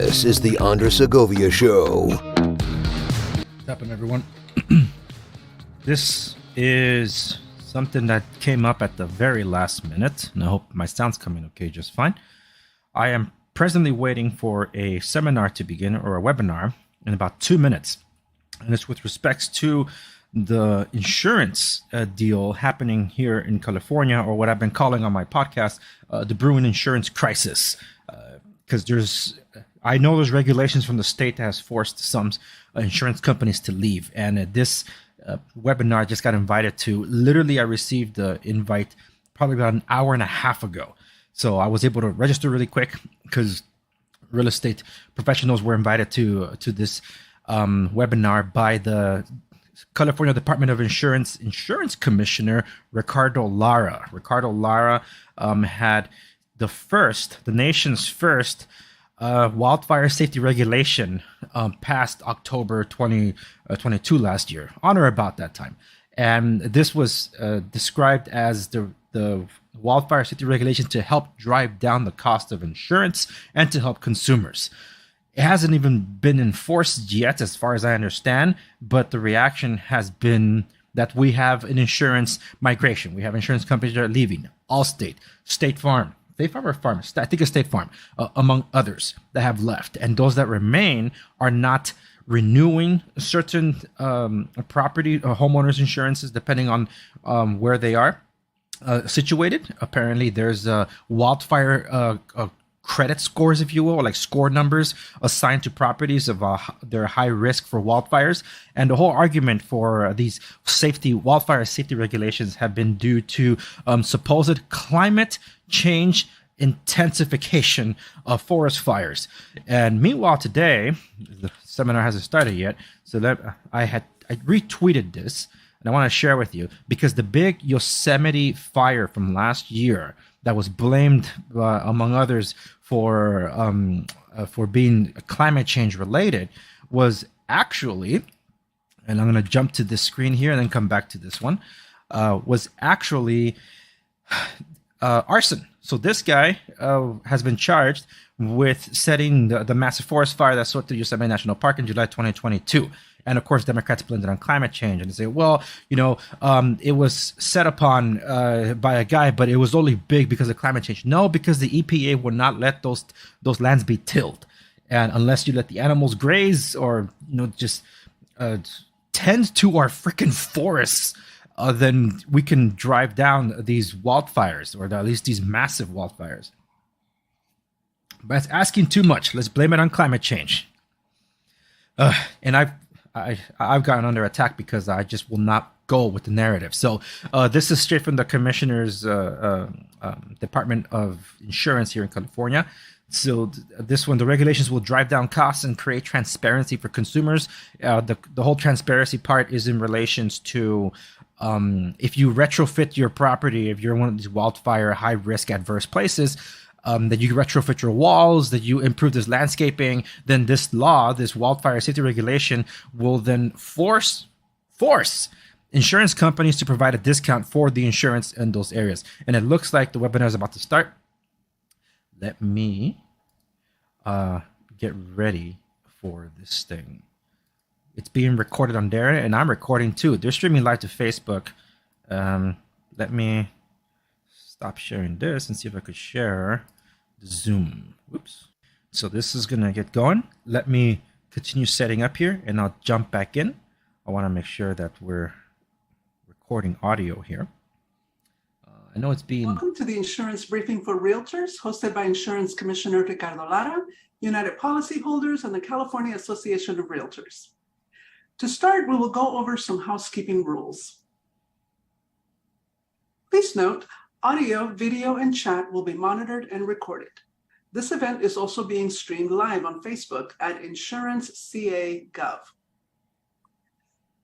This is the Segovia Show. What's happening, everyone? This is something that came up at the very last minute, and I hope my sound's coming okay just fine. I am presently waiting for a seminar to begin, or a webinar, in about 2 minutes. And it's with respects to the insurance deal happening here in California, or what I've been calling on my podcast, the brewing insurance crisis. Because I know there's regulations from the state that has forced some insurance companies to leave. And this webinar I just got invited to. Literally, I received the invite probably about an hour and a half ago. So I was able to register really quick because real estate professionals were invited to this webinar by the California Department of Insurance Commissioner Ricardo Lara. Ricardo Lara had the nation's first wildfire safety regulation passed October 2022 last year, on or about that time. And this was described as the wildfire safety regulation to help drive down the cost of insurance and to help consumers. It hasn't even been enforced yet, as far as I understand, but the reaction has been that we have an insurance migration. We have insurance companies that are leaving. Allstate, State Farm, I think it's State Farm, among others that have left. And those that remain are not renewing certain property or homeowners insurances, depending on where they are situated. Apparently, there's wildfire credit scores, if you will, or like score numbers assigned to properties of their high risk for wildfires. And the whole argument for these wildfire safety regulations have been due to supposed climate change intensification of forest fires. And meanwhile, today, the seminar hasn't started yet, so that I retweeted this, and I want to share with you, because the big Yosemite fire from last year that was blamed, among others, for being climate change related was actually, and I'm going to jump to this screen here and then come back to this one, was actually arson. So this guy has been charged with setting the massive forest fire that swept through Yosemite National Park in July 2022. And of course, Democrats blamed it on climate change and they say, well, it was set upon by a guy, but it was only big because of climate change. No, because the EPA would not let those lands be tilled. And unless you let the animals graze or, just tend to our freaking forests, then we can drive down these wildfires, or at least these massive wildfires. But it's asking too much. Let's blame it on climate change. And I've gotten under attack because I just will not go with the narrative. So this is straight from the commissioner's Department of Insurance here in California. So this one, the regulations will drive down costs and create transparency for consumers. The whole transparency part is in relations to if you retrofit your property, if you're in one of these wildfire high risk adverse places, that you retrofit your walls, that you improve this landscaping, then this law, this wildfire safety regulation, will then force insurance companies to provide a discount for the insurance in those areas. And it looks like the webinar is about to start. Let me get ready for this thing. It's being recorded on there, and I'm recording too. They're streaming live to Facebook. Let me stop sharing this and see if I could share Zoom. Whoops. So this is going to get going. Let me continue setting up here, and I'll jump back in. I want to make sure that we're recording audio here. I know it's being... Welcome to the Insurance Briefing for Realtors, hosted by Insurance Commissioner Ricardo Lara, United Policyholders, and the California Association of Realtors. To start, we will go over some housekeeping rules. Please note, audio, video, and chat will be monitored and recorded. This event is also being streamed live on Facebook at InsuranceCA.gov.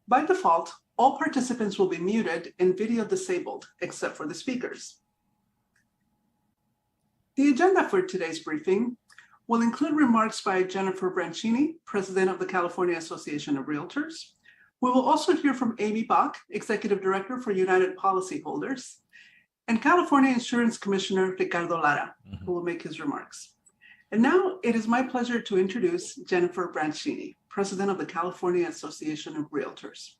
By default, all participants will be muted and video disabled, except for the speakers. The agenda for today's briefing will include remarks by Jennifer Brancini, President of the California Association of Realtors. We will also hear from Amy Bach, Executive Director for United Policyholders, and California Insurance Commissioner Ricardo Lara, who will make his remarks. And now it is my pleasure to introduce Jennifer Branchini, President of the California Association of Realtors.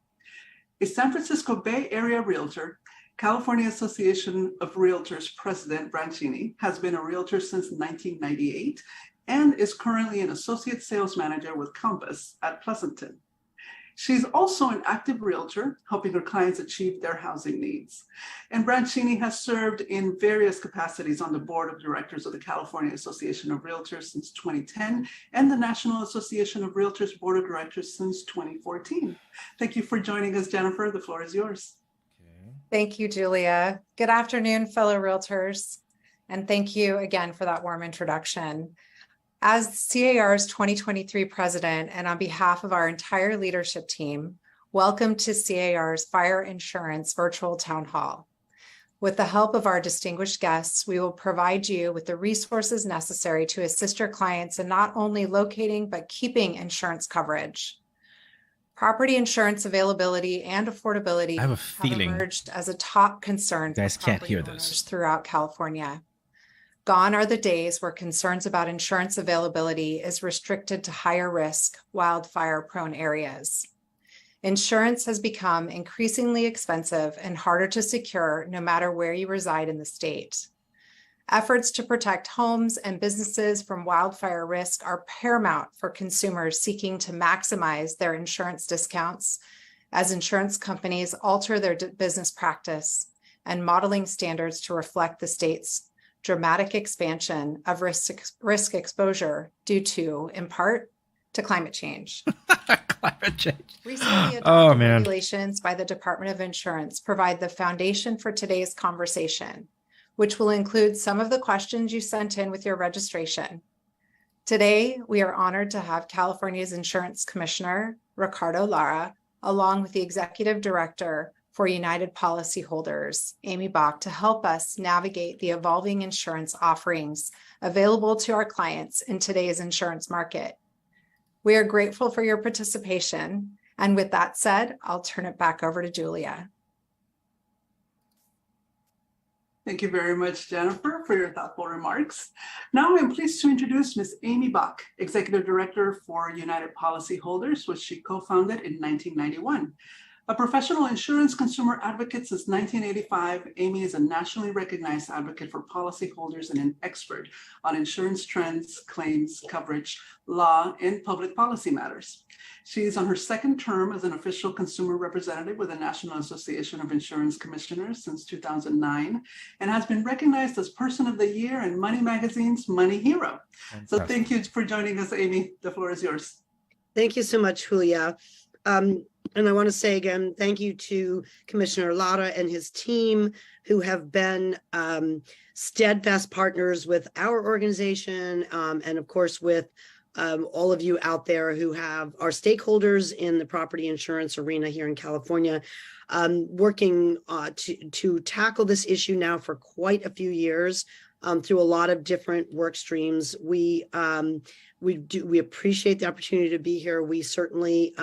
A San Francisco Bay Area realtor, California Association of Realtors President Branchini has been a realtor since 1998 and is currently an associate sales manager with Compass at Pleasanton. She's also an active realtor, helping her clients achieve their housing needs. And Branchini has served in various capacities on the board of directors of the California Association of Realtors since 2010 and the National Association of Realtors Board of Directors since 2014. Thank you for joining us, Jennifer. The floor is yours. Thank you, Julia. Good afternoon, fellow realtors. And thank you again for that warm introduction. As CAR's 2023 president and on behalf of our entire leadership team, welcome to CAR's Fire Insurance Virtual Town Hall. With the help of our distinguished guests, we will provide you with the resources necessary to assist your clients in not only locating, but keeping insurance coverage. Property insurance availability and affordability I have a feeling emerged as a top concern you guys for can't property hear owners this. throughout California. Gone are the days where concerns about insurance availability is restricted to higher risk, wildfire-prone areas. Insurance has become increasingly expensive and harder to secure no matter where you reside in the state. Efforts to protect homes and businesses from wildfire risk are paramount for consumers seeking to maximize their insurance discounts as insurance companies alter their business practice and modeling standards to reflect the state's dramatic expansion of risk exposure due to, in part, to climate change. Climate change. Recently adopted regulations by the Department of Insurance provide the foundation for today's conversation, which will include some of the questions you sent in with your registration. Today, we are honored to have California's Insurance Commissioner, Ricardo Lara, along with the Executive Director for United Policyholders, Amy Bach, to help us navigate the evolving insurance offerings available to our clients in today's insurance market. We are grateful for your participation. And with that said, I'll turn it back over to Julia. Thank you very much, Jennifer, for your thoughtful remarks. Now I'm pleased to introduce Ms. Amy Bach, Executive Director for United Policyholders, which she co-founded in 1991. A professional insurance consumer advocate since 1985, Amy is a nationally recognized advocate for policyholders and an expert on insurance trends, claims, coverage, law, and public policy matters. She is on her second term as an official consumer representative with the National Association of Insurance Commissioners since 2009 and has been recognized as Person of the Year in Money Magazine's Money Hero. Fantastic. So thank you for joining us, Amy. The floor is yours. Thank you so much, Julia. And I want to say again, thank you to Commissioner Lara and his team who have been steadfast partners with our organization and of course with all of you out there who are stakeholders in the property insurance arena here in California, working to tackle this issue now for quite a few years through a lot of different work streams. We appreciate the opportunity to be here. We certainly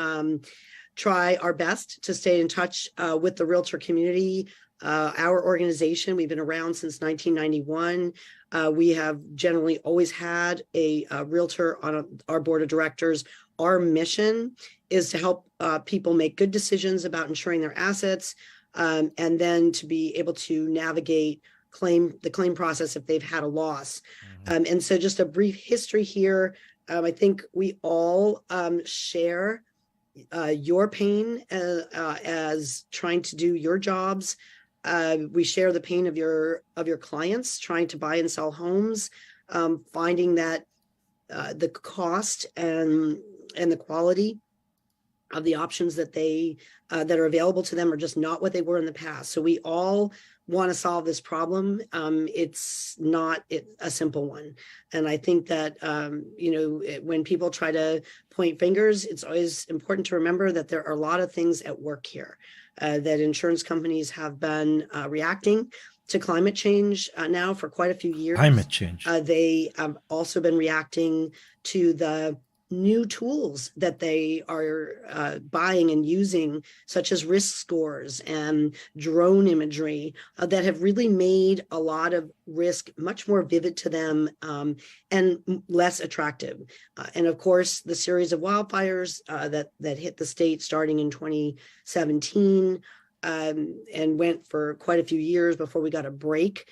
try our best to stay in touch with the realtor community. Our organization, we've been around since 1991. We have generally always had a realtor on our board of directors. Our mission is to help people make good decisions about insuring their assets and then to be able to navigate the claim process if they've had a loss. And so just a brief history here. I think we all share your pain as trying to do your jobs. We share the pain of your clients trying to buy and sell homes, finding that the cost and the quality of the options that that are available to them are just not what they were in the past. So we all want to solve this problem. It's not a simple one. And I think that, when people try to point fingers, it's always important to remember that there are a lot of things at work here, that insurance companies have been reacting to climate change now for quite a few years. Climate change. They have also been reacting to the new tools that they are buying and using, such as risk scores and drone imagery, that have really made a lot of risk much more vivid to them, and less attractive. And of course, the series of wildfires that hit the state starting in 2017 and went for quite a few years before we got a break,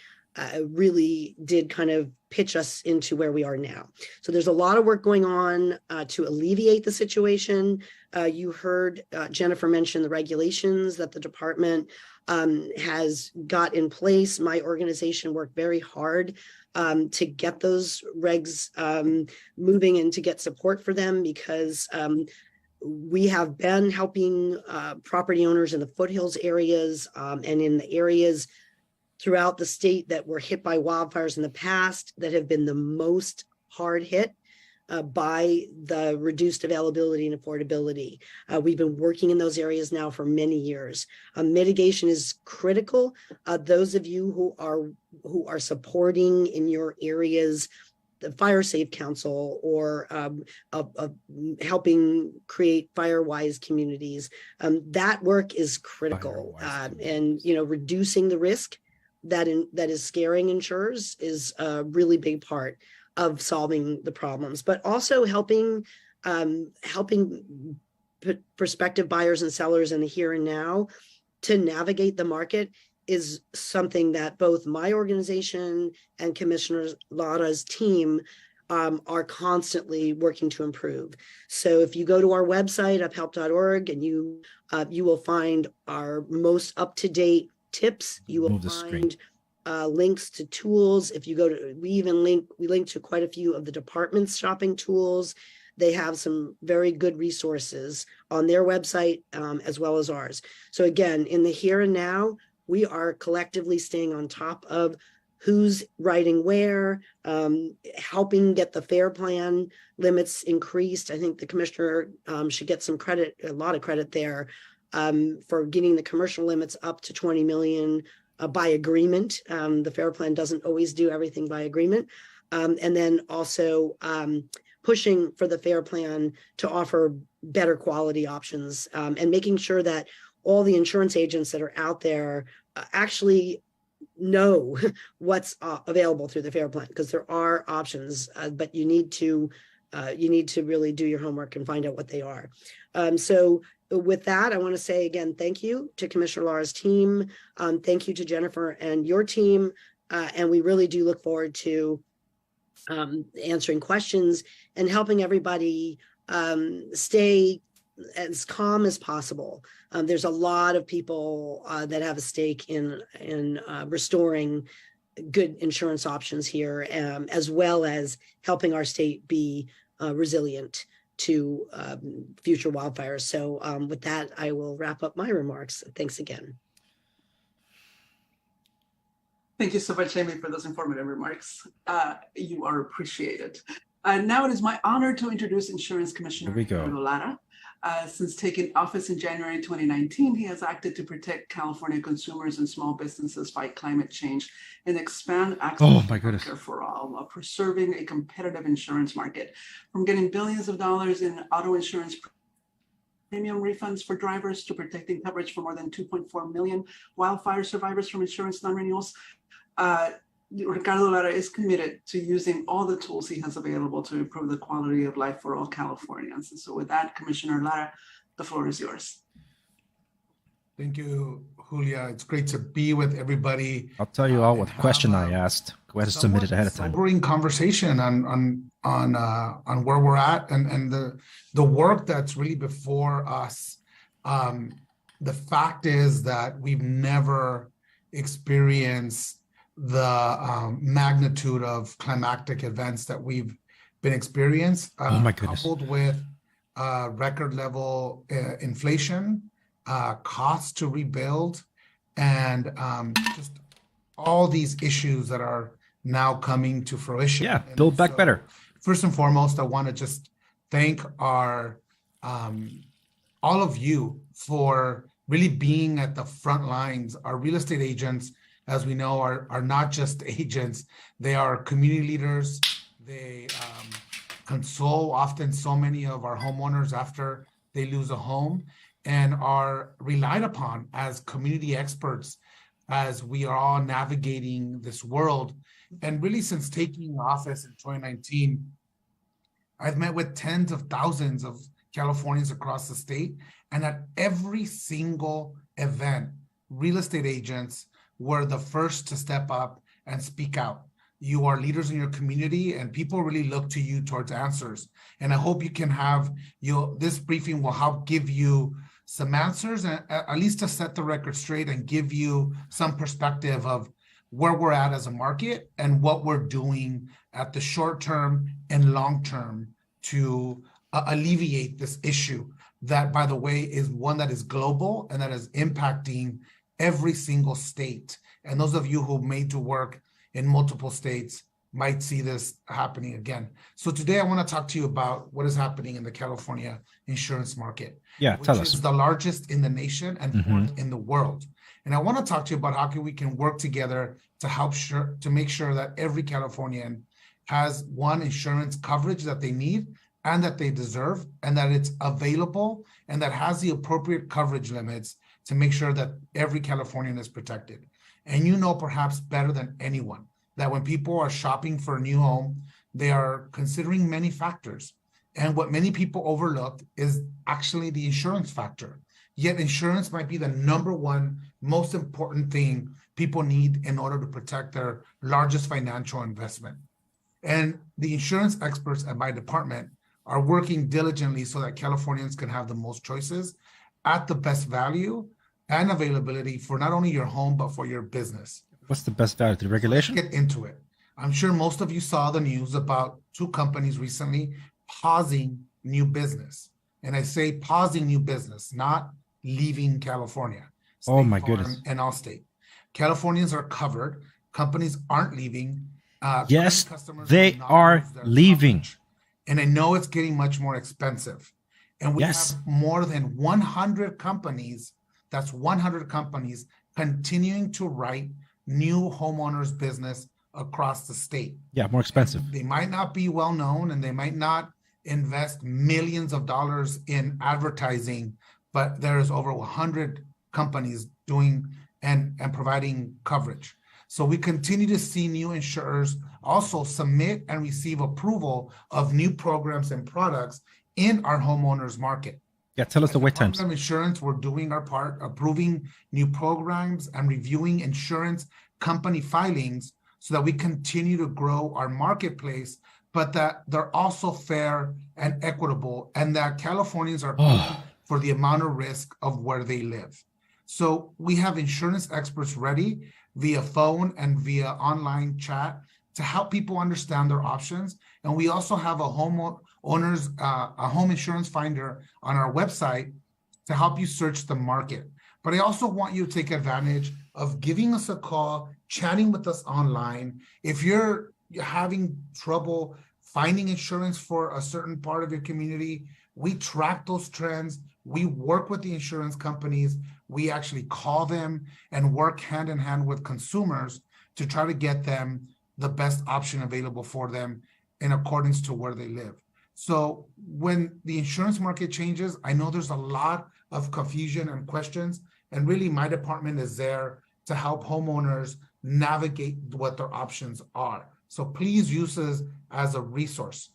really did kind of pitch us into where we are now. So there's a lot of work going on to alleviate the situation. You heard Jennifer mention the regulations that the department has got in place. My organization worked very hard to get those regs moving and to get support for them, because we have been helping property owners in the foothills areas and in the areas throughout the state that were hit by wildfires in the past, that have been the most hard hit by the reduced availability and affordability. We've been working in those areas now for many years. Mitigation is critical. Those of you who are supporting in your areas the Fire Safe Council, or helping create FireWise communities, that work is critical. And reducing the risk that is scaring insurers is a really big part of solving the problems, but also helping prospective buyers and sellers in the here and now to navigate the market is something that both my organization and Commissioner Lara's team are constantly working to improve. So if you go to our website, uphelp.org, and you will find our most up-to-date tips. You will find links to tools. If you go to, we link to quite a few of the department's shopping tools. They have some very good resources on their website, as well as ours. So again, in the here and now, we are collectively staying on top of who's writing where, helping get the FAIR plan limits increased. I think the commissioner should get some credit, a lot of credit there, for getting the commercial limits up to 20 million by agreement. The FAIR plan doesn't always do everything by agreement. And then also pushing for the FAIR plan to offer better quality options, and making sure that all the insurance agents that are out there actually know what's available through the FAIR plan, because there are options, but you need to really do your homework and find out what they are. So with that, I want to say again, thank you to Commissioner Lara's team. Thank you to Jennifer and your team. And we really do look forward to answering questions and helping everybody stay as calm as possible. There's a lot of people that have a stake in restoring good insurance options here, as well as helping our state be resilient to future wildfires. So with that, I will wrap up my remarks. Thanks again. Thank you so much, Amy, for those informative remarks. You are appreciated. Now it is my honor to introduce Insurance Commissioner Ricardo Lara. Since taking office in January 2019, he has acted to protect California consumers and small businesses, fight climate change, and expand access to healthcare for all, while preserving a competitive insurance market. From getting billions of dollars in auto insurance premium refunds for drivers to protecting coverage for more than 2.4 million wildfire survivors from insurance non-renewals, Ricardo Lara is committed to using all the tools he has available to improve the quality of life for all Californians. And so with that, Commissioner Lara, the floor is yours. Thank you, Julia. It's great to be with everybody. I'll tell you all what question I asked. Go ahead and submit it ahead of time. Sobering conversation on where we're at and the work that's really before us. The fact is that we've never experienced the magnitude of climactic events that we've been experienced, oh my goodness, coupled with record level inflation, costs to rebuild, and just all these issues that are now coming to fruition. Yeah, build back better. First and foremost, I want to just thank our all of you for really being at the front lines. Our real estate agents, as we know, are not just agents. They are community leaders. They console often so many of our homeowners after they lose a home, and are relied upon as community experts as we are all navigating this world. And really, since taking office in 2019, I've met with tens of thousands of Californians across the state, and at every single event, real estate agents were the first to step up and speak out. You are leaders in your community, and people really look to you towards answers. And I hope you can have this briefing will help give you some answers, and at least to set the record straight and give you some perspective of where we're at as a market and what we're doing at the short term and long term to alleviate this issue that, by the way, is one that is global and that is impacting every single state. And those of you who made to work in multiple states might see this happening again. So today I want to talk to you about what is happening in the California insurance market. Yeah, tell us. Which is the largest in the nation and fourth in the world. And I want to talk to you about how we can work together to help to make sure that every Californian has one insurance coverage that they need and that they deserve, and that it's available and that has the appropriate coverage limits to make sure that every Californian is protected. And you know perhaps better than anyone that when people are shopping for a new home, they are considering many factors. And what many people overlook is actually the insurance factor. Yet insurance might be the number one most important thing people need in order to protect their largest financial investment. And the insurance experts at my department are working diligently so that Californians can have the most choices at the best value and availability for not only your home, but for your business. What's the best value? The regulation? Let's get into it. I'm sure most of you saw the news about two companies recently pausing new business. And I say pausing new business, not leaving California. Oh my Farm goodness. and Allstate. Californians are covered. Companies aren't leaving. Yes, customers they will not are lose their leaving. coverage. And I know it's getting much more expensive. And we Yes. have more than 100 companies, that's 100 companies, continuing to write new homeowners business across the state. Yeah, more expensive. And they might not be well known and they might not invest millions of dollars in advertising, but there's over 100 companies doing and providing coverage. So we continue to see new insurers also submit and receive approval of new programs and products in our homeowners market. Yeah, tell us the wait times. Department of Insurance, we're doing our part, approving new programs and reviewing insurance company filings so that we continue to grow our marketplace, but that they're also fair and equitable, and that Californians are paying for the amount of risk of where they live. So we have insurance experts ready via phone and via online chat to help people understand their options. And we also have a home insurance finder on our website to help you search the market. But I also want you to take advantage of giving us a call, chatting with us online. If you're having trouble finding insurance for a certain part of your community, we track those trends. We work with the insurance companies. We actually call them and work hand in hand with consumers to try to get them the best option available for them in accordance to where they live. So when the insurance market changes, I know there's a lot of confusion and questions, and really my department is there to help homeowners navigate what their options are. So please use this as a resource.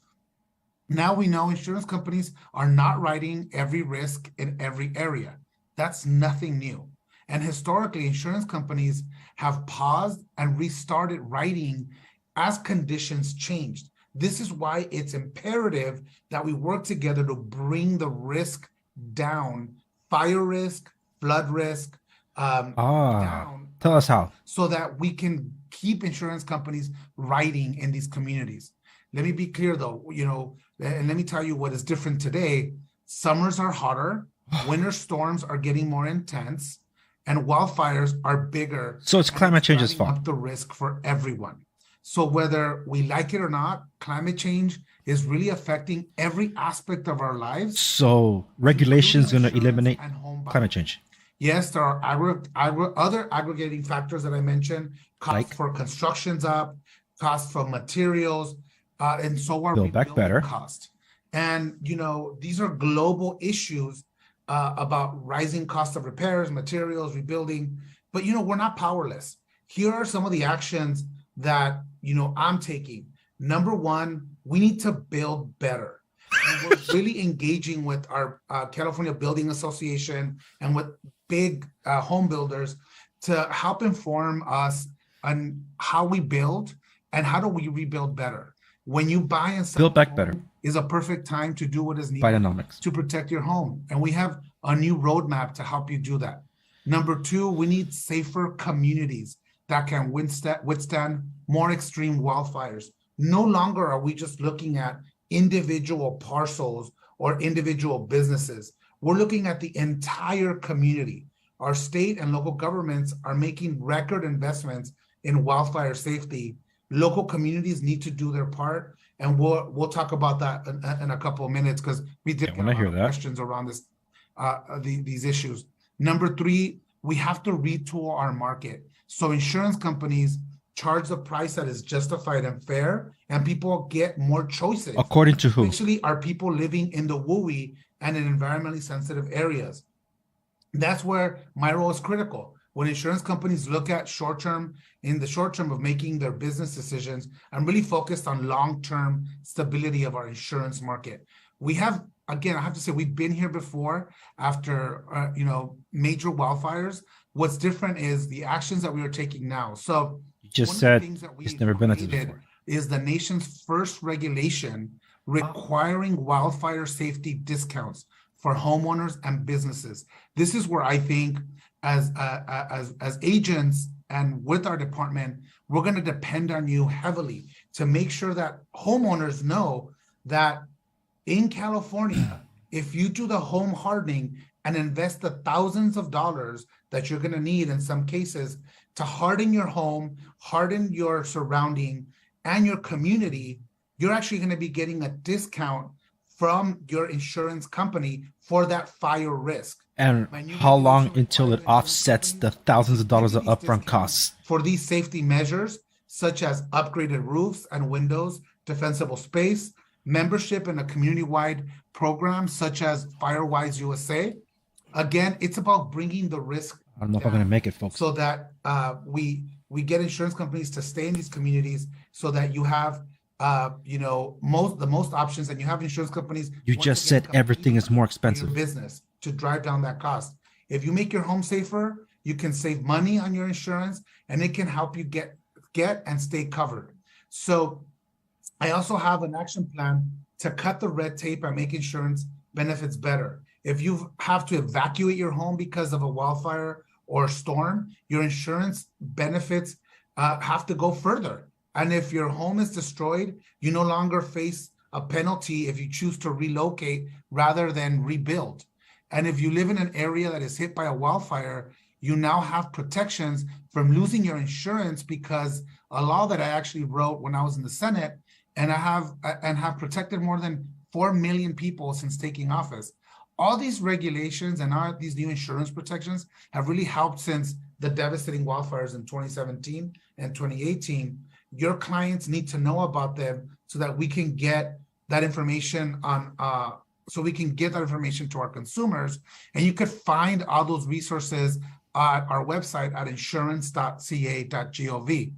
Now we know insurance companies are not writing every risk in every area. That's nothing new. And historically, insurance companies have paused and restarted writing as conditions changed. This is why it's imperative that we work together to bring the risk down, fire risk, flood risk, down. Tell us how. So that we can keep insurance companies writing in these communities. Let me be clear though, and let me tell you what is different today. Summers are hotter, winter storms are getting more intense, and wildfires are bigger. So it's climate change's fault. Up the risk for everyone. So whether we like it or not, climate change is really affecting every aspect of our lives. So regulation is going to eliminate climate change. Yes, there are other aggregating factors that I mentioned. Cost for construction's up, cost for materials, and so are Build Back rebuilding Better. cost. And, these are global issues about rising cost of repairs, materials, rebuilding. But, we're not powerless. Here are some of the actions that, I'm taking. Number one, we need to build better. And we're really engaging with our California Building Association and with big home builders to help inform us on how we build and how do we rebuild better. When you buy and sell, Build Back Better is a perfect time to do what is needed Bidenomics to protect your home. And we have a new roadmap to help you do that. Number two, we need safer communities that can withstand more extreme wildfires. No longer are we just looking at individual parcels or individual businesses. We're looking at the entire community. Our state and local governments are making record investments in wildfire safety. Local communities need to do their part, and we'll talk about that in a couple of minutes because we did get a lot of questions around this, these issues. Number three, we have to retool our market. So insurance companies charge the price that is justified and fair, and people get more choices. According to who? Especially are people living in the WUI and in environmentally sensitive areas. That's where my role is critical. When insurance companies look at in the short term of making their business decisions, I'm really focused on long-term stability of our insurance market. We have, again, I have to say, we've been here before after, major wildfires. What's different is the actions that we are taking now. So you just said it's never been like this before. Is the nation's first regulation requiring wildfire safety discounts for homeowners and businesses. This is where I think as agents and with our department, we're going to depend on you heavily to make sure that homeowners know that in California, if you do the home hardening and invest the thousands of dollars that you're going to need in some cases to harden your home, harden your surrounding and your community, you're actually going to be getting a discount from your insurance company for that fire risk. And how long until it offsets the thousands of dollars of upfront costs? For these safety measures, such as upgraded roofs and windows, defensible space, membership in a community-wide program such as Firewise USA. Again, it's about bringing the risk I don't know if I'm going to make it, folks. So that we get insurance companies to stay in these communities so that you have the most options, and you have insurance companies. You just said everything is more expensive. Business to drive down that cost. If you make your home safer, you can save money on your insurance, and it can help you get and stay covered. So I also have an action plan to cut the red tape and make insurance benefits better. If you have to evacuate your home because of a wildfire or a storm, your insurance benefits have to go further. And if your home is destroyed, you no longer face a penalty if you choose to relocate rather than rebuild. And if you live in an area that is hit by a wildfire, you now have protections from losing your insurance because a law that I actually wrote when I was in the Senate, and I have protected more than 4 million people since taking office. All these regulations and all these new insurance protections have really helped since the devastating wildfires in 2017 and 2018. Your clients need to know about them so that we can get that information to our consumers. And you could find all those resources at our website at insurance.ca.gov.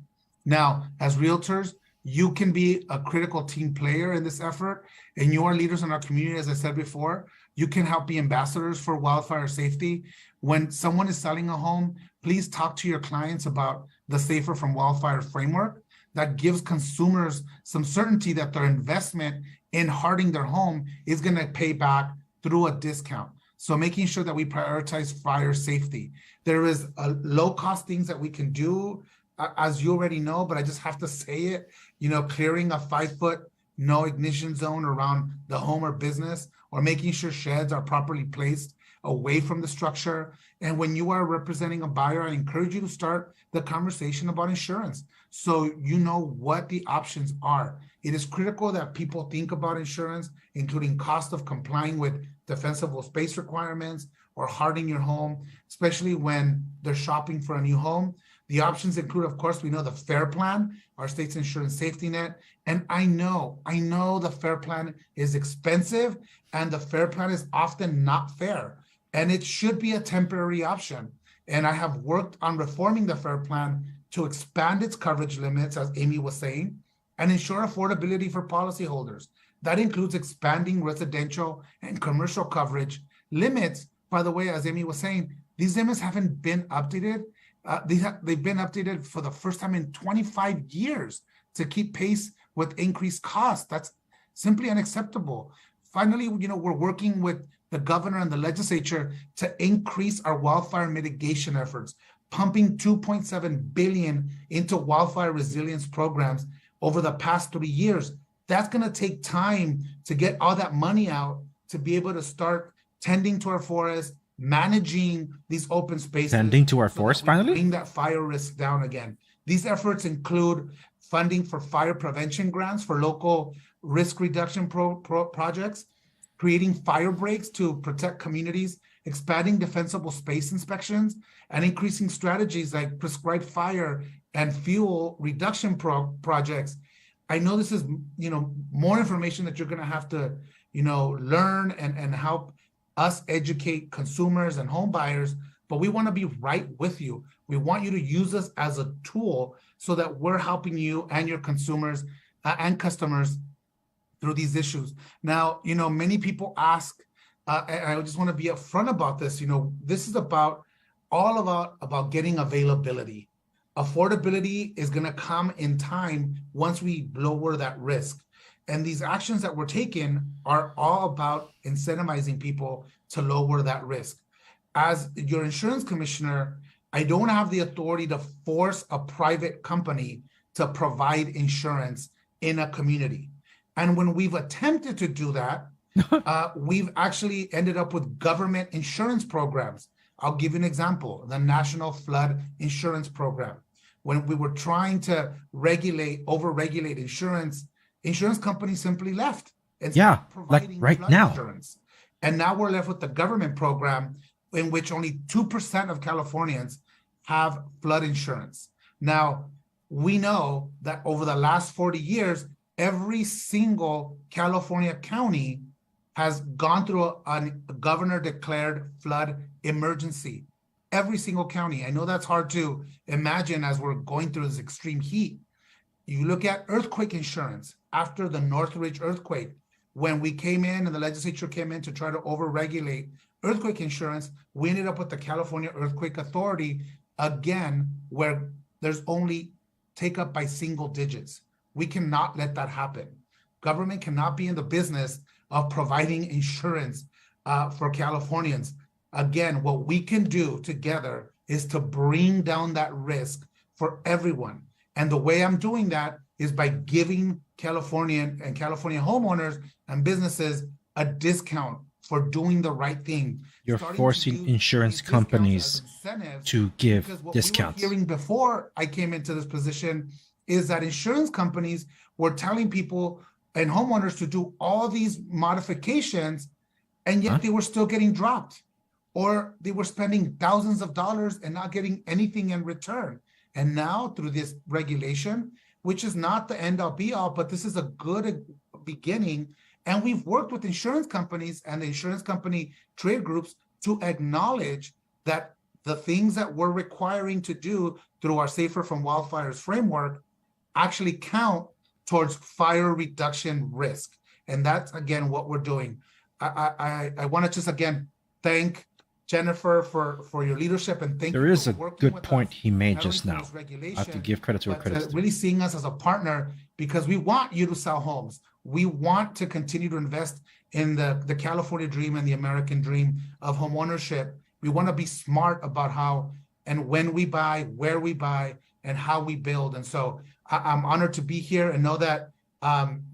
Now, as realtors, you can be a critical team player in this effort, and you are leaders in our community. As I said before, you can help be ambassadors for wildfire safety. When someone is selling a home, please talk to your clients about the Safer from Wildfire framework that gives consumers some certainty that their investment in hardening their home is going to pay back through a discount. So making sure that we prioritize fire safety. There is low-cost things that we can do, as you already know, but I just have to say it, clearing a 5-foot no ignition zone around the home or business, or making sure sheds are properly placed away from the structure. And when you are representing a buyer, I encourage you to start the conversation about insurance so you know what the options are. It is critical that people think about insurance, including cost of complying with defensible space requirements or hardening your home, especially when they're shopping for a new home. The options include, of course, we know the FAIR Plan, our state's insurance safety net. And I know the FAIR Plan is expensive and the FAIR Plan is often not fair. And it should be a temporary option. And I have worked on reforming the FAIR Plan to expand its coverage limits, as Amy was saying, and ensure affordability for policyholders. That includes expanding residential and commercial coverage limits. By the way, as Amy was saying, these limits haven't been updated. They've been updated for the first time in 25 years to keep pace with increased costs. That's simply unacceptable. Finally, we're working with the governor and the legislature to increase our wildfire mitigation efforts, pumping $2.7 billion into wildfire resilience programs over the past 3 years. That's going to take time to get all that money out to be able to start tending to our forests, managing these open spaces. Tending to our forest, finally? Bring that fire risk down again. These efforts include funding for fire prevention grants for local risk reduction projects, creating fire breaks to protect communities, expanding defensible space inspections, and increasing strategies like prescribed fire and fuel reduction projects. I know this is, more information that you're going to have to, learn and help us educate consumers and home buyers, but we want to be right with you. We want you to use us as a tool so that we're helping you and your consumers and customers through these issues. Now, many people ask, and I just want to be upfront about this, this is about getting availability. Affordability is going to come in time once we lower that risk. And these actions that we're taking are all about incentivizing people to lower that risk. As your insurance commissioner, I don't have the authority to force a private company to provide insurance in a community. And when we've attempted to do that, we've actually ended up with government insurance programs. I'll give you an example, the National Flood Insurance Program. When we were trying to over-regulate insurance companies simply left. And like right now. Insurance. And now we're left with the government program in which only 2% of Californians have flood insurance. Now, we know that over the last 40 years, every single California county has gone through a governor-declared flood emergency. Every single county. I know that's hard to imagine as we're going through this extreme heat. You look at earthquake insurance after the Northridge earthquake, when we came in and the legislature came in to try to over-regulate earthquake insurance, we ended up with the California Earthquake Authority, again, where there's only take up by single digits. We cannot let that happen. Government cannot be in the business of providing insurance for Californians. Again, what we can do together is to bring down that risk for everyone. And the way I'm doing that is by giving California homeowners and businesses a discount for doing the right thing. You're forcing insurance companies to give discounts. What we were hearing before I came into this position is that insurance companies were telling people and homeowners to do all these modifications, and yet they were still getting dropped, or they were spending thousands of dollars and not getting anything in return. And now through this regulation, which is not the end all be all, but this is a good beginning. And we've worked with insurance companies and the insurance company trade groups to acknowledge that the things that we're requiring to do through our Safer from Wildfires framework actually count towards fire reduction risk. And that's, again, what we're doing. I want to just, again, thank Jennifer for your leadership, and thank you. There is a good point he made just now. I have to give credit to where credit's due. Really seeing us as a partner, because we want you to sell homes. We want to continue to invest in the California dream and the American dream of home ownership. We want to be smart about how and when we buy, where we buy, and how we build. And so I'm honored to be here and know that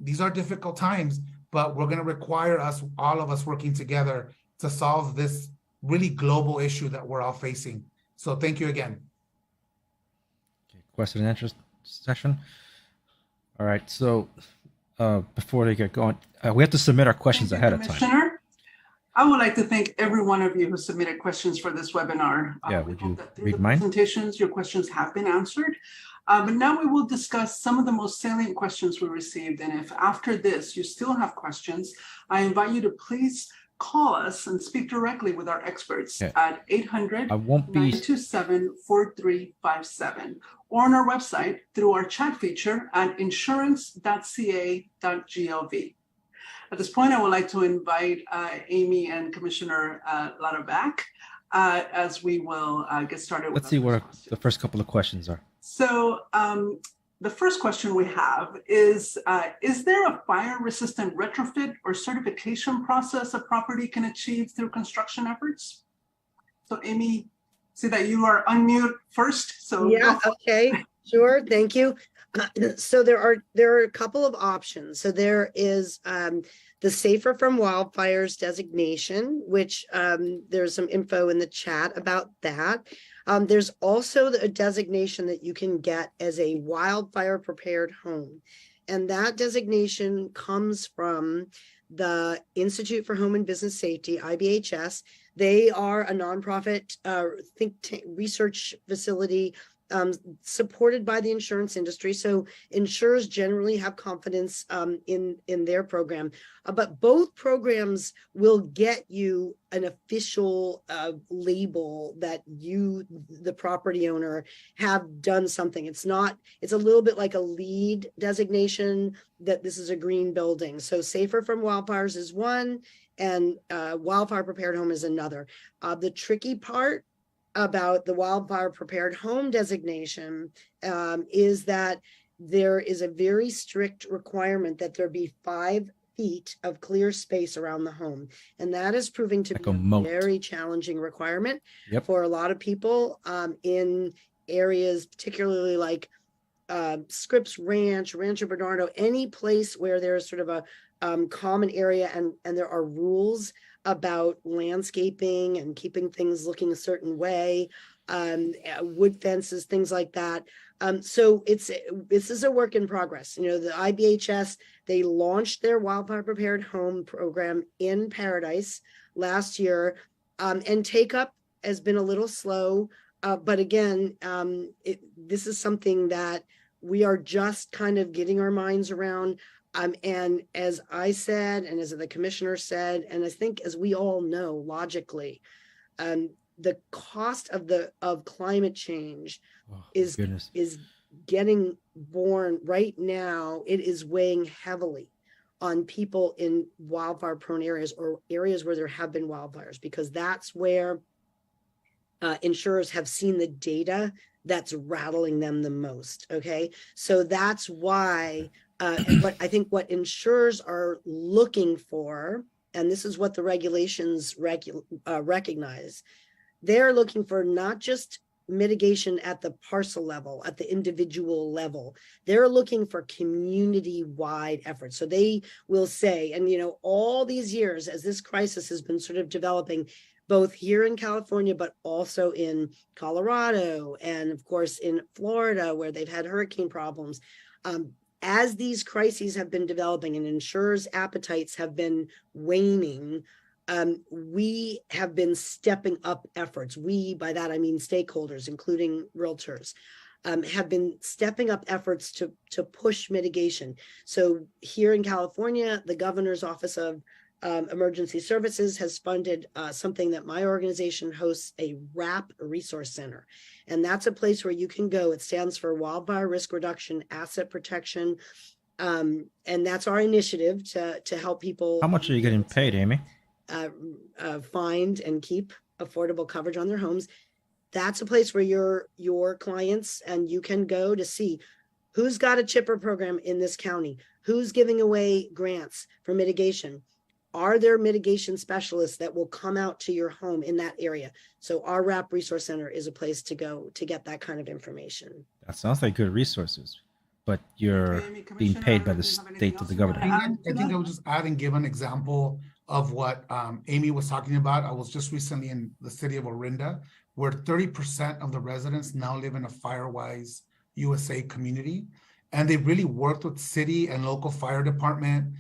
these are difficult times, but we're going to require all of us working together to solve this really global issue that we're all facing. So thank you again. Okay, question and answer session. All right, so before they get going, we have to submit our questions ahead of time. I would like to thank every one of you who submitted questions for this webinar. Yeah, We would hope you that through read the mine? presentations, your questions have been answered. But now we will discuss some of the most salient questions we received. And if after this you still have questions, I invite you to please call us and speak directly with our experts at 800-927-4357 or on our website through our chat feature at insurance.ca.gov. At this point, I would like to invite Amy and Commissioner Lara back as we will get started. Let's see where the first couple of questions are. So the first question we have is there a fire-resistant retrofit or certification process a property can achieve through construction efforts? So Amy, see that you are unmute first. So yeah, okay, sure, thank you. So there are a couple of options. So there is the Safer from Wildfires designation, which there's some info in the chat about that. There's also a designation that you can get as a wildfire prepared home. And that designation comes from the Institute for Home and Business Safety, IBHS. They are a nonprofit think tank research facility supported by the insurance industry. So insurers generally have confidence in their program, but both programs will get you an official label that you, the property owner, have done something. It's a little bit like a LEED designation that this is a green building. So Safer from Wildfires is one and Wildfire Prepared Home is another. The tricky part about the wildfire prepared home designation is that there is a very strict requirement that there be 5 feet of clear space around the home. And that is proving to be a very challenging requirement for a lot of people in areas, particularly like Scripps Ranch, Rancho Bernardo, any place where there's sort of a common area and there are rules about landscaping and keeping things looking a certain way, wood fences, things like that. So this is a work in progress. You know, the IBHS, they launched their Wildfire Prepared Home program in Paradise last year, and take up has been a little slow. But again, this is something that we are just kind of getting our minds around. And as I said, and as the commissioner said, and I think as we all know logically, the cost of climate change is getting borne right now. It is weighing heavily on people in wildfire prone areas or areas where there have been wildfires, because that's where insurers have seen the data that's rattling them the most. Okay, so that's why what I think what insurers are looking for, and this is what the regulations recognize, they're looking for not just mitigation at the parcel level, at the individual level. They're looking for community-wide efforts. So they will say, and you know, all these years as this crisis has been sort of developing, both here in California, but also in Colorado, and of course in Florida, where they've had hurricane problems. As these crises have been developing and insurers' appetites have been waning, we have been stepping up efforts. We, by that I mean stakeholders, including realtors, have been stepping up efforts to push mitigation. So here in California, the governor's office of Emergency Services has funded something that my organization hosts, a WRAP resource center. And that's a place where you can go. It stands for Wildfire Risk Reduction, Asset Protection. And that's our initiative to help people. How much are you getting paid, Amy? Find and keep affordable coverage on their homes. That's a place where your clients and you can go to see who's got a chipper program in this county, who's giving away grants for mitigation. Are there mitigation specialists that will come out to your home in that area? So our WRAP Resource Center is a place to go to get that kind of information. That sounds like good resources, but you're being paid by the state of the governor. I think I would just add and give an example of what Amy was talking about. I was just recently in the city of Orinda, where 30% of the residents now live in a Firewise USA community. And they've really worked with city and local fire department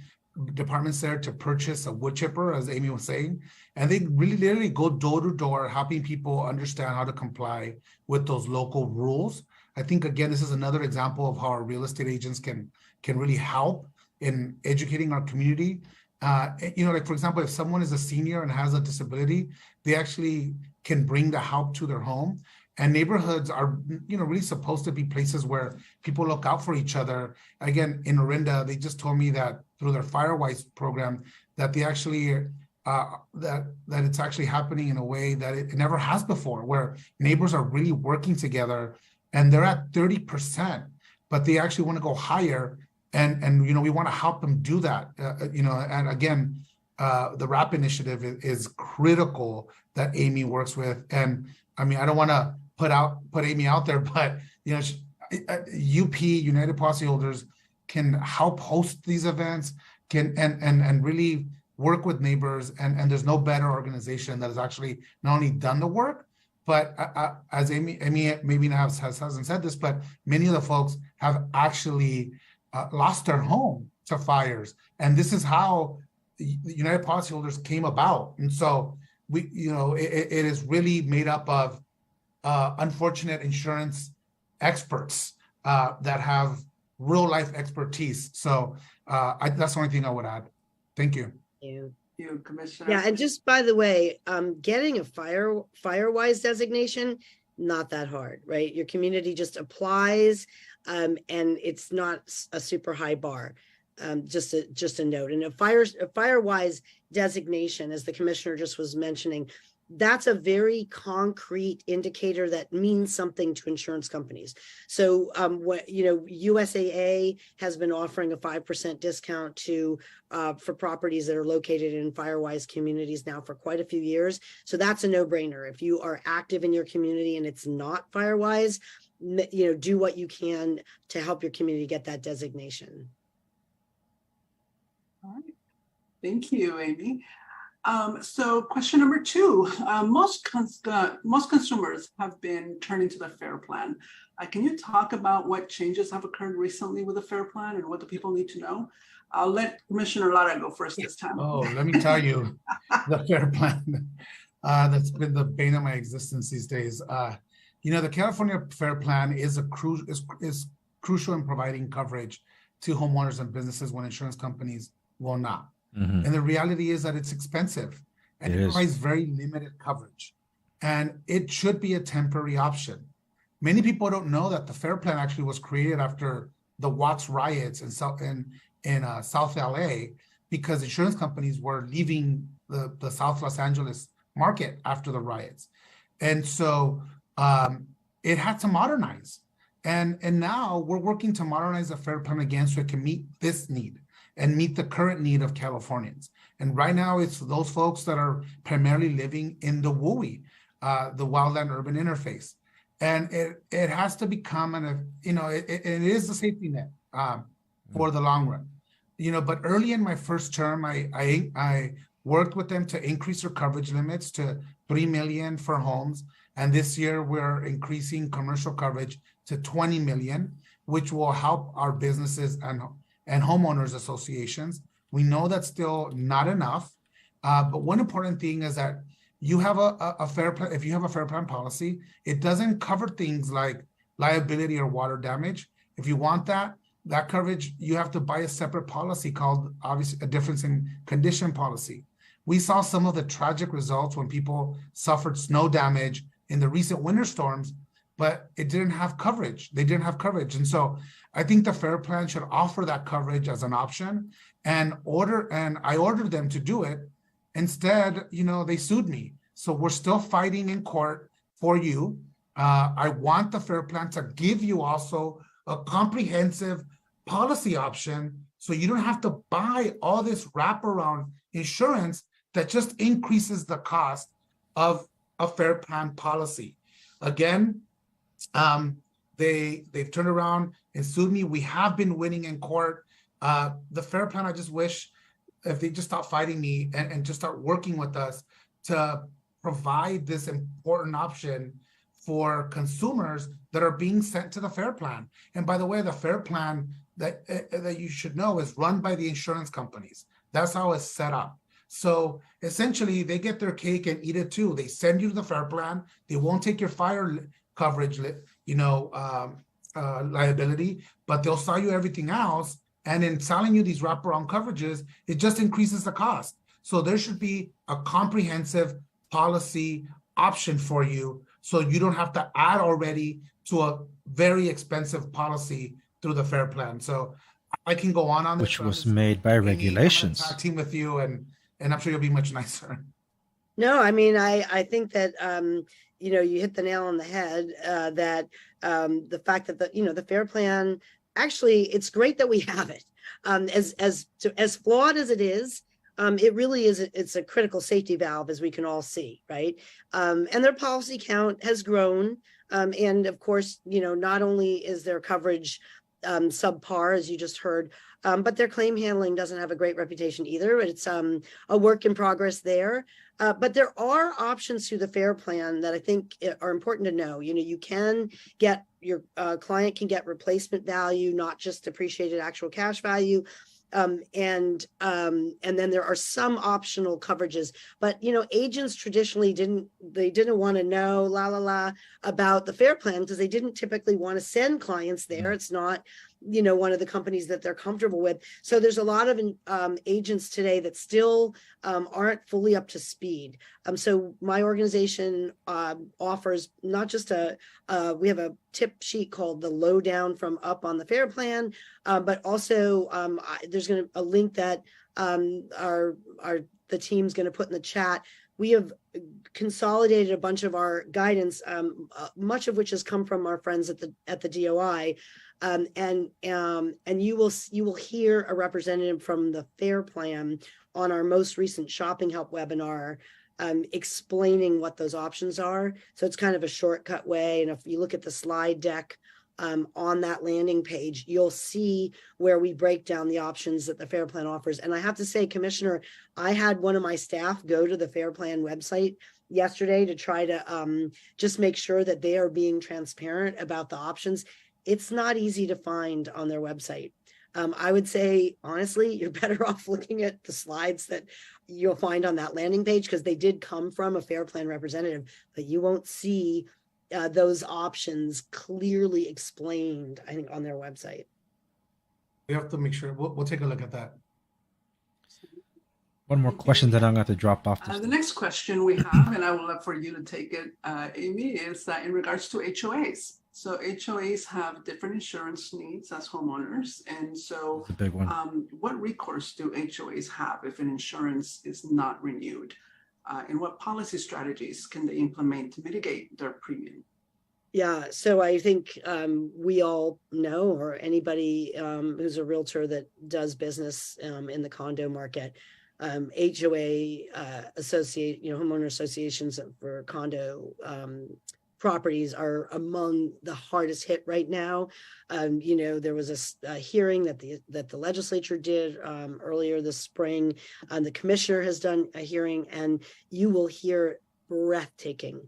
departments there to purchase a wood chipper, as Amy was saying, and they really literally go door to door, helping people understand how to comply with those local rules. I think, again, this is another example of how our real estate agents can really help in educating our community. Like, for example, if someone is a senior and has a disability, they actually can bring the help to their home. And neighborhoods are, really supposed to be places where people look out for each other. Again, in Orinda, they just told me that through their Firewise program, that they actually that it's actually happening in a way that it never has before, where neighbors are really working together, and they're at 30%, but they actually want to go higher. And we want to help them do that. And again, the RAP initiative is critical that Amy works with. And I mean, I don't want to put Amy out there, but UP, United Policyholders, can help host these events, and really work with neighbors. And there's no better organization that has actually not only done the work, but as Amy maybe hasn't said this, but many of the folks have actually lost their home to fires. And this is how United Policyholders came about. And so it is really made up of unfortunate insurance experts that have real life expertise. So that's the only thing I would add. Thank you. You. You, Commissioner. Yeah, and just by the way, getting a Firewise designation, not that hard, right? Your community just applies, and it's not a super high bar. Just a note. And a Firewise designation, as the commissioner just was mentioning, that's a very concrete indicator that means something to insurance companies. So, USAA has been offering a 5% discount for properties that are located in Firewise communities now for quite a few years. So that's a no-brainer. If you are active in your community and it's not Firewise, do what you can to help your community get that designation. All right. Thank you, Amy. So question number 2, most consumers have been turning to the FAIR plan. Can you talk about what changes have occurred recently with the FAIR plan and what the people need to know? I'll let Commissioner Lara go first this time. Oh, let me tell you, the FAIR plan, that's been the bane of my existence these days. The California FAIR plan is crucial in providing coverage to homeowners and businesses when insurance companies will not. Mm-hmm. And the reality is that it's expensive and it provides very limited coverage. And it should be a temporary option. Many people don't know that the FAIR plan actually was created after the Watts riots in South LA, because insurance companies were leaving the South Los Angeles market after the riots. And so it had to modernize. And now we're working to modernize the FAIR plan again so it can meet this need and meet the current need of Californians. And right now, it's those folks that are primarily living in the WUI, the wildland urban interface. And it has to become it is a safety net for the long run. But early in my first term, I worked with them to increase their coverage limits to $3 million for homes. And this year, we're increasing commercial coverage to $20 million, which will help our businesses and homeowners associations. We know that's still not enough, but one important thing is that you have a FAIR plan. If you have a FAIR plan policy, it doesn't cover things like liability or water damage. If you want that coverage, you have to buy a separate policy called, obviously, a difference in condition policy. We saw some of the tragic results when people suffered snow damage in the recent winter storms, but it didn't have coverage. They didn't have coverage. And so I think the FAIR plan should offer that coverage as an option, and I ordered them to do it. Instead, they sued me. So we're still fighting in court for you. I want the FAIR plan to give you also a comprehensive policy option, so you don't have to buy all this wraparound insurance that just increases the cost of a FAIR plan policy. Again, they've turned around and sued me. We have been winning in court. The FAIR plan, I just wish if they just stop fighting me and just start working with us to provide this important option for consumers that are being sent to the FAIR plan. And by the way, the FAIR plan that you should know is run by the insurance companies. That's how it's set up. So essentially, they get their cake and eat it too. They send you to the fair plan. They won't take your fire coverage, liability, but they'll sell you everything else. And in selling you these wraparound coverages, it just increases the cost. So there should be a comprehensive policy option for you, so you don't have to add already to a very expensive policy through the fair plan. So I can go on this, which was made by regulations. I'm gonna tag team with you, and I'm sure you'll be much nicer. No, I mean, I think that, you hit the nail on the head, that the fact that the fair plan, actually, it's great that we have it. As flawed as it is, it really is, it's a critical safety valve, as we can all see, right? And their policy count has grown. And of course, not only is their coverage subpar, as you just heard, but their claim handling doesn't have a great reputation either. It's a work in progress there. But there are options through the fair plan that I think are important to know. You can get, your client can get replacement value, not just depreciated actual cash value. And then there are some optional coverages, but agents traditionally didn't want to know about the fair plan, because they didn't typically want to send clients there. It's not one of the companies that they're comfortable with. So there's a lot of agents today that still aren't fully up to speed. So my organization offers not just we have a tip sheet called the Lowdown from Up on the Fair Plan, but also there's a link that the team's going to put in the chat. We have consolidated a bunch of our guidance, much of which has come from our friends at the DOI. And you will hear a representative from the fair plan on our most recent shopping help webinar, explaining what those options are. So it's kind of a shortcut way. And if you look at the slide deck on that landing page, you'll see where we break down the options that the fair plan offers. And I have to say, Commissioner, I had one of my staff go to the fair plan website yesterday to try to just make sure that they are being transparent about the options. It's not easy to find on their website. I would say, honestly, you're better off looking at the slides that you'll find on that landing page, because they did come from a fair plan representative, but you won't see those options clearly explained, I think, on their website. We have to make sure, we'll take a look at that. One more question that I'm going to drop off. The next question we have, and I would love for you to take it, Amy, is in regards to HOAs. So HOAs have different insurance needs as homeowners. And so a big one. What recourse do HOAs have if an insurance is not renewed? And what policy strategies can they implement to mitigate their premium? Yeah, so I think we all know, or anybody who's a realtor that does business in the condo market, HOA homeowner associations for condo properties are among the hardest hit right now. There was a hearing that the legislature did earlier this spring. The commissioner has done a hearing, and you will hear breathtaking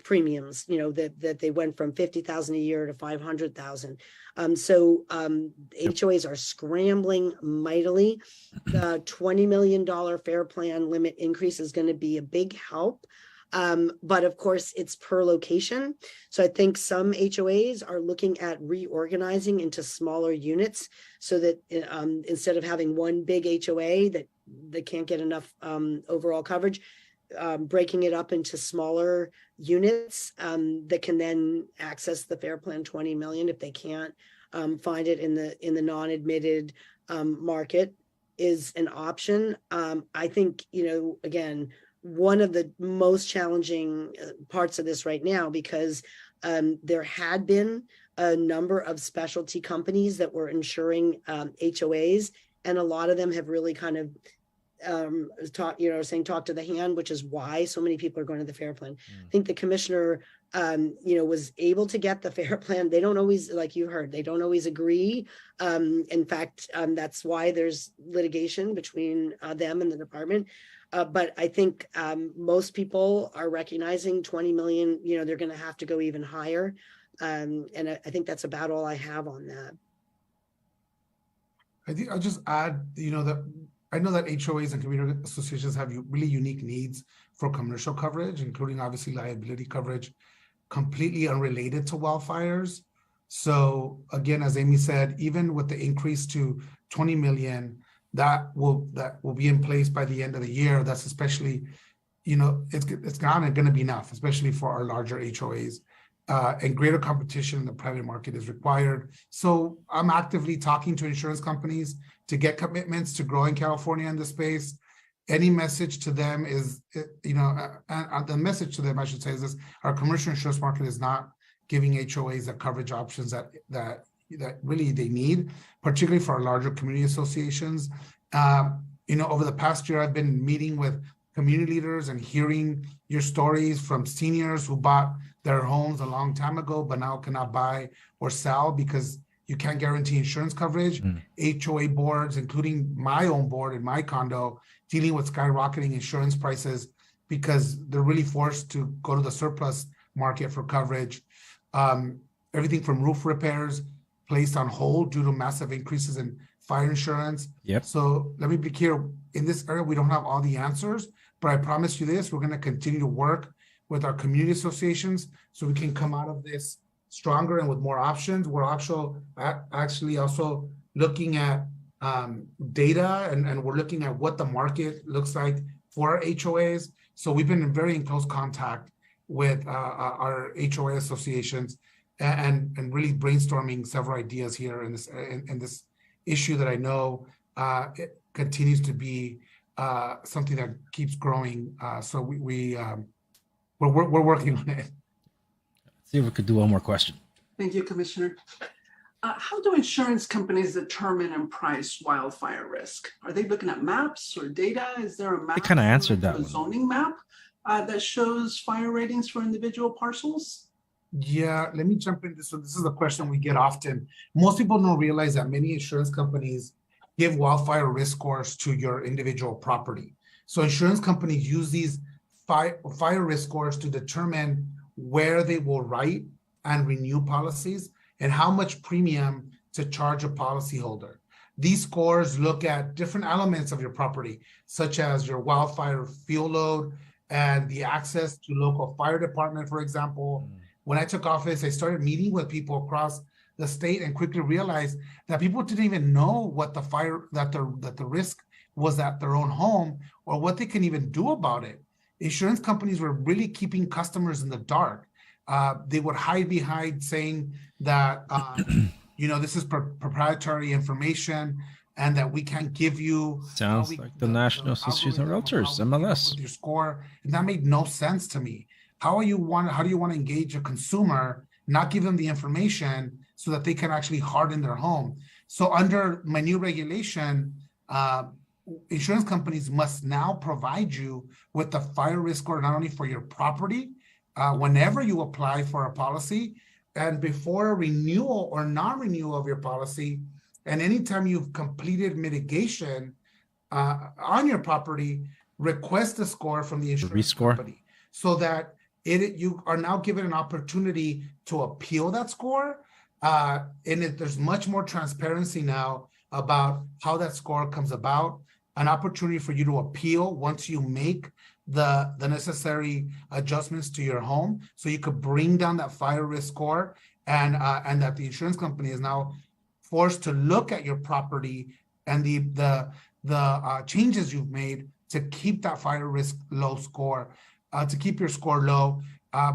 premiums, that they went from $50,000 a year to $500,000. So HOAs are scrambling mightily. The $20 million fair plan limit increase is going to be a big help. But of course, it's per location. So I think some HOAs are looking at reorganizing into smaller units, so that instead of having one big HOA that can't get enough overall coverage, breaking it up into smaller units that can then access the fair plan 20 million if they can't find it in the non-admitted market is an option. I think, again, one of the most challenging parts of this right now, because there had been a number of specialty companies that were insuring HOAs, and a lot of them have really kind of talk to the hand, which is why so many people are going to the fair plan. I think the commissioner was able to get the fair plan. They don't always, like you heard, they don't always agree. In fact, that's why there's litigation between them and the department. But I think most people are recognizing 20 million, they're going to have to go even higher. And I think that's about all I have on that. I think I'll just add, that I know that HOAs and community associations have really unique needs for commercial coverage, including obviously liability coverage, completely unrelated to wildfires. So again, as Amy said, even with the increase to 20 million, that will be in place by the end of the year. That's especially, it's not going to be enough, especially for our larger HOAs. And greater competition in the private market is required. So I'm actively talking to insurance companies to get commitments to grow in California in this space. Any message to them is, the message to them, I should say, is this: our commercial insurance market is not giving HOAs the coverage options that really they need, particularly for our larger community associations. Over the past year, I've been meeting with community leaders and hearing your stories from seniors who bought their homes a long time ago, but now cannot buy or sell because you can't guarantee insurance coverage. HOA boards, including my own board in my condo, dealing with skyrocketing insurance prices because they're really forced to go to the surplus market for coverage. Everything from roof repairs placed on hold due to massive increases in fire insurance. Yep. So let me be clear, in this area, we don't have all the answers, but I promise you this: we're going to continue to work with our community associations so we can come out of this stronger and with more options. We're actually also looking at data and we're looking at what the market looks like for our HOAs. So we've been in very close contact with our HOA associations and really brainstorming several ideas here in this issue that I know it continues to be something that keeps growing. So we're working on it. Let's see if we could do one more question. Thank you, Commissioner. How do insurance companies determine and price wildfire risk? Are they looking at maps or data? Is there a map? They kind of answered that a one. zoning map that shows fire ratings for individual parcels? Yeah, let me jump in this one. This is a question we get often. Most people don't realize that many insurance companies give wildfire risk scores to your individual property. So insurance companies use these fire risk scores to determine where they will write and renew policies and how much premium to charge a policyholder. These scores look at different elements of your property, such as your wildfire fuel load and the access to local fire department, for example. When I took office, I started meeting with people across the state and quickly realized that people didn't even know what the risk was at their own home or what they can even do about it. Insurance companies were really keeping customers in the dark. They would hide behind saying that, this is proprietary information and that we can't give you. Sounds like the National Association of Realtors, MLS. Your score, and that made no sense to me. How do you want to engage a consumer, not give them the information so that they can actually harden their home? So under my new regulation, insurance companies must now provide you with the fire risk score, not only for your property, whenever you apply for a policy, and before renewal or non-renewal of your policy, and anytime you've completed mitigation on your property, request a score from the insurance company so that you are now given an opportunity to appeal that score. There's much more transparency now about how that score comes about, an opportunity for you to appeal once you make the necessary adjustments to your home, so you could bring down that fire risk score, and that the insurance company is now forced to look at your property and the changes you've made to keep that fire risk low score, to keep your score low.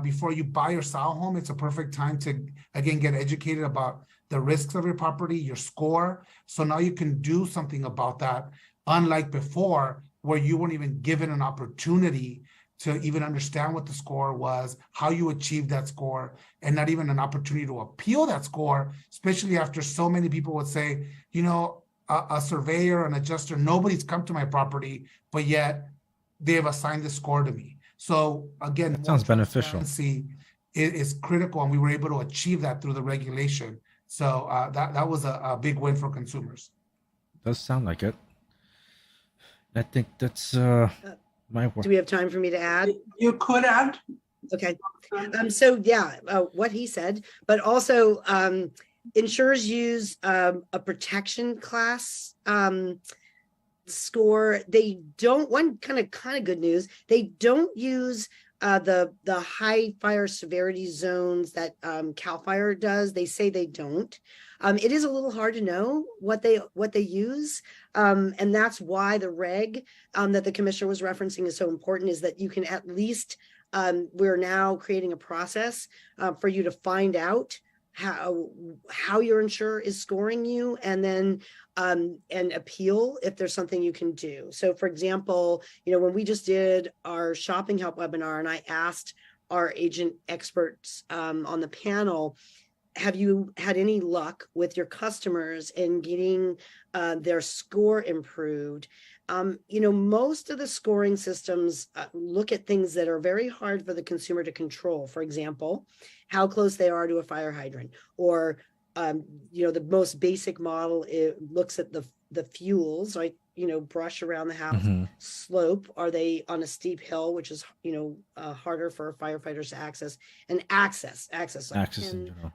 Before you buy or sell a home, it's a perfect time to, again, get educated about the risks of your property, your score. So now you can do something about that, unlike before, where you weren't even given an opportunity to even understand what the score was, how you achieved that score, and not even an opportunity to appeal that score, especially after so many people would say, a surveyor, an adjuster, nobody's come to my property, but yet they have assigned the score to me. So again, that sounds beneficial. Is critical, and we were able to achieve that through the regulation. So that was a big win for consumers. Does sound like it. I think that's my work. Do we have time for me to add? You could add. Okay. So yeah, what he said, but also Insurers use a protection class score. They don't. One kind of good news. They don't use the high fire severity zones that CAL FIRE does. They say they don't. It is a little hard to know what they use, and that's why the reg that the commissioner was referencing is so important. Is that you can at least we're now creating a process for you to find out how your insurer is scoring you, and then and appeal if there's something you can do. So for example, when we just did our shopping help webinar and I asked our agent experts on the panel, have you had any luck with your customers in getting their score improved? Most of the scoring systems look at things that are very hard for the consumer to control. For example, how close they are to a fire hydrant, or the most basic model, it looks at the fuels, right? Brush around the house, slope. Are they on a steep hill, which is harder for firefighters to access, and access.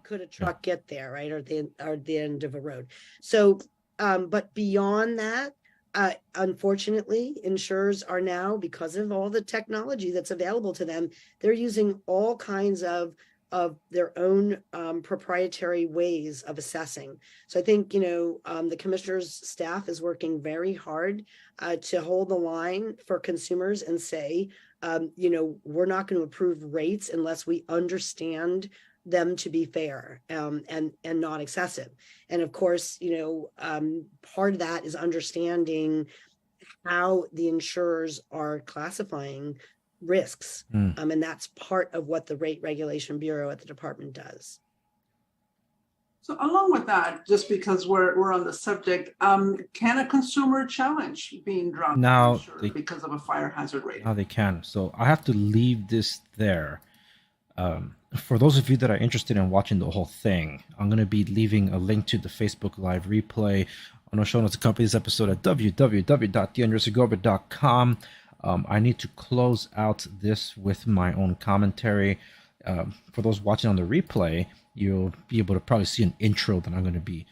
Could a truck get there, right? Or the end of a road. So, but beyond that, unfortunately, insurers are now, because of all the technology that's available to them, they're using all kinds of their own proprietary ways of assessing. So I think, the commissioner's staff is working very hard to hold the line for consumers and say, we're not going to approve rates unless we understand them to be fair and not excessive. And of course, part of that is understanding how the insurers are classifying risks. And that's part of what the Rate Regulation Bureau at the department does. So along with that, just because we're on the subject, can a consumer challenge being dropped now because of a fire hazard rating? Now they can. So I have to leave this there. For those of you that are interested in watching the whole thing, I'm going to be leaving a link to the Facebook Live replay on our show notes accompany this episode at www.theundersegovia.com. I need to close out this with my own commentary. For those watching on the replay, you'll be able to probably see an intro that I'm going to be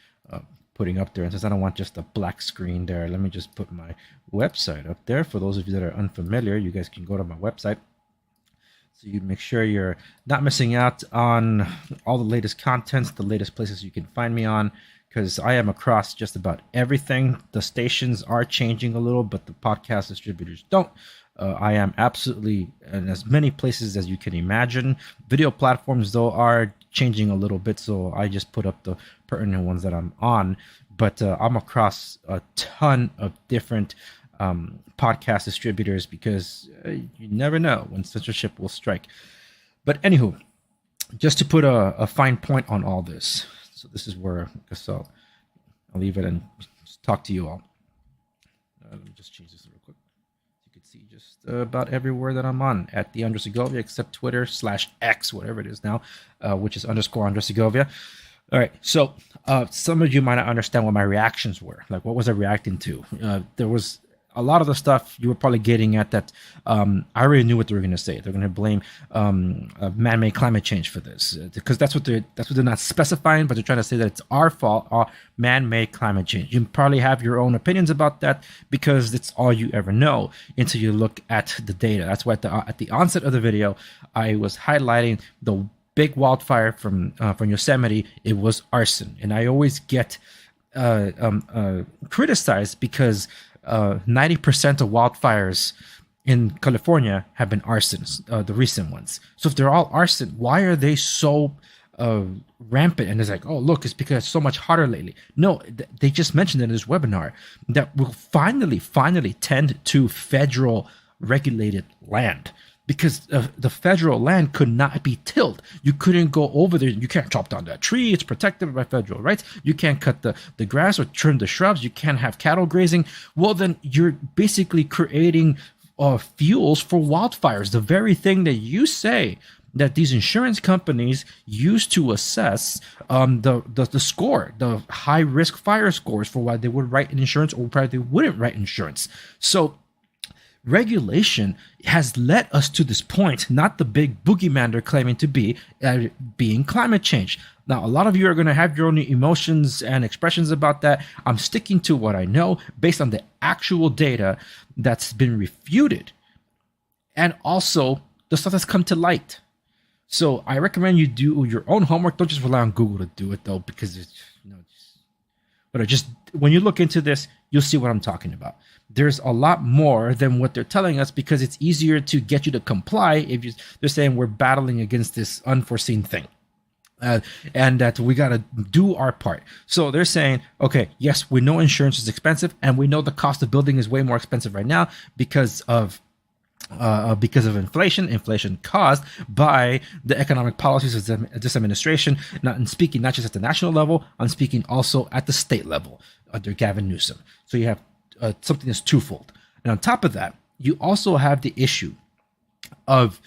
putting up there. And since I don't want just a black screen there, let me just put my website up there. For those of you that are unfamiliar, you guys can go to my website. So you make sure you're not missing out on all the latest contents, the latest places you can find me on, because I am across just about everything. The stations are changing a little, but the podcast distributors don't. I am absolutely in as many places as you can imagine. Video platforms, though, are changing a little bit, so I just put up the pertinent ones that I'm on. But I'm across a ton of different podcast distributors because you never know when censorship will strike. But anywho, just to put a fine point on all this. So this is where I guess I'll leave it and just talk to you all. Let me just change this real quick. You can see just about everywhere that I'm on at the _Segovia, except Twitter /X, whatever it is now, which is _Segovia. All right. So some of you might not understand what my reactions were. Like, what was I reacting to? There was a lot of the stuff you were probably getting at that I already knew what they were going to say. They're going to blame man-made climate change for this because that's what they're not specifying, but they're trying to say that it's our fault, our man-made climate change. You probably have your own opinions about that because it's all you ever know until you look at the data. That's why at the onset of the video, I was highlighting the big wildfire from Yosemite. It was arson, and I always get criticized because 90% of wildfires in California have been arsons, the recent ones. So if they're all arson, why are they so rampant? And it's like, oh, look, it's because it's so much hotter lately. No, they just mentioned in this webinar that we'll finally tend to federal regulated land. Because the federal land could not be tilled. You couldn't go over there. You can't chop down that tree. It's protected by federal rights. You can't cut the grass or trim the shrubs. You can't have cattle grazing. Well, then you're basically creating fuels for wildfires. The very thing that you say that these insurance companies use to assess the score, the high risk fire scores for why they would write an insurance or why they wouldn't write insurance. So regulation has led us to this point, not the big boogeyman they're claiming to be, being climate change. Now, a lot of you are going to have your own emotions and expressions about that. I'm sticking to what I know based on the actual data that's been refuted and also the stuff that's come to light. So I recommend you do your own homework. Don't just rely on Google to do it, though, because it's, just when you look into this, you'll see what I'm talking about. There's a lot more than what they're telling us because it's easier to get you to comply if they're saying we're battling against this unforeseen thing. And that we got to do our part. So they're saying, okay, yes, we know insurance is expensive, and we know the cost of building is way more expensive right now because of inflation caused by the economic policies of this administration. I'm speaking not just at the national level, I'm speaking also at the state level under Gavin Newsom. So you have something that's twofold. And on top of that, you also have the issue of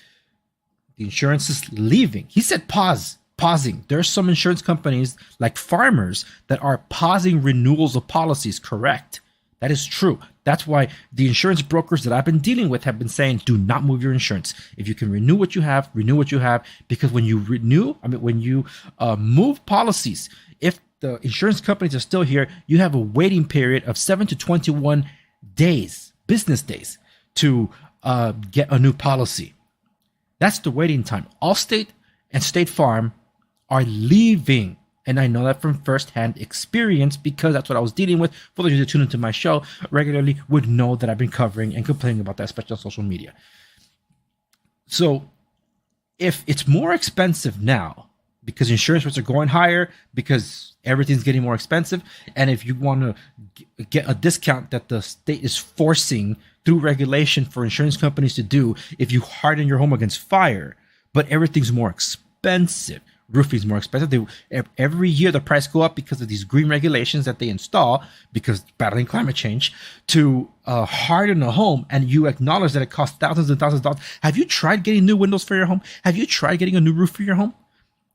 the insurances leaving. He said pausing. There's some insurance companies like Farmers that are pausing renewals of policies, correct? That is true. That's why the insurance brokers that I've been dealing with have been saying, do not move your insurance. If you can renew what you have, because when you move policies, if the insurance companies are still here, you have a waiting period of 7 to 21 days, business days, to get a new policy. That's the waiting time. Allstate and State Farm are leaving. And I know that from firsthand experience because that's what I was dealing with. For those of you that tune into my show regularly would know that I've been covering and complaining about that, especially on social media. So if it's more expensive now because insurance rates are going higher, because everything's getting more expensive, and if you want to get a discount that the state is forcing through regulation for insurance companies to do, if you harden your home against fire, but everything's more expensive, roofing's more expensive. Every year the price go up because of these green regulations that they install because battling climate change to harden a home, and you acknowledge that it costs thousands and thousands of dollars. Have you tried getting new windows for your home? Have you tried getting a new roof for your home?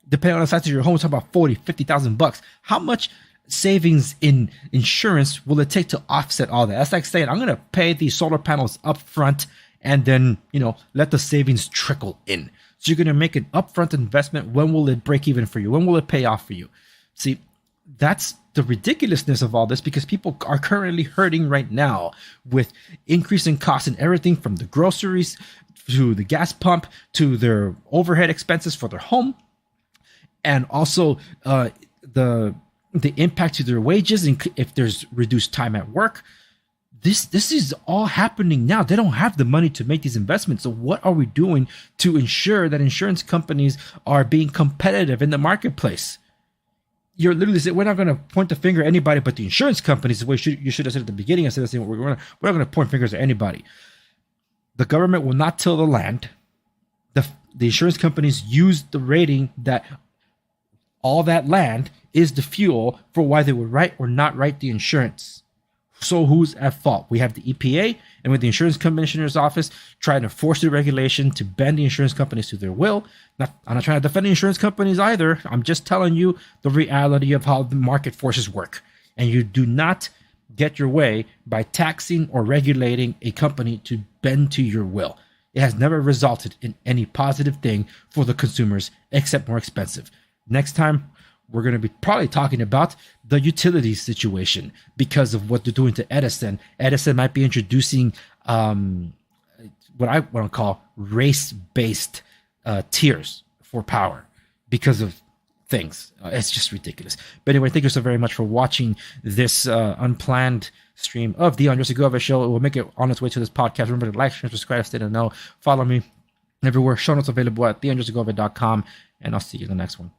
Depending on the size of your home, it's about $40,000-$50,000. How much savings in insurance will it take to offset all that? That's like saying, I'm going to pay these solar panels up front and then, let the savings trickle in. So you're going to make an upfront investment. When will it break even for you? When will it pay off for you? See, that's the ridiculousness of all this, because people are currently hurting right now with increasing costs in everything from the groceries to the gas pump to their overhead expenses for their home. And also the impact to their wages, and if there's reduced time at work. This is all happening now. They don't have the money to make these investments. So what are we doing to ensure that insurance companies are being competitive in the marketplace? You're literally saying, we're not going to point the finger at anybody but the insurance companies. The way you should have said at the beginning, instead of saying we're not going to point fingers at anybody. The government will not till the land. The insurance companies use the rating that all that land is the fuel for why they would write or not write the insurance. So who's at fault? We have the EPA and with the insurance commissioner's office trying to force the regulation to bend the insurance companies to their will. I'm not trying to defend the insurance companies either. I'm just telling you the reality of how the market forces work. And you do not get your way by taxing or regulating a company to bend to your will. It has never resulted in any positive thing for the consumers except more expensive. Next time, we're going to be probably talking about the utilities situation because of what they're doing to Edison. Edison might be introducing what I want to call race-based tiers for power because of things. It's just ridiculous. But anyway, thank you so very much for watching this unplanned stream of the Andre Segovia Show. It will make it on its way to this podcast. Remember to like, share, subscribe, stay to know. Follow me everywhere. Show notes available at theandresegovia.com, and I'll see you in the next one.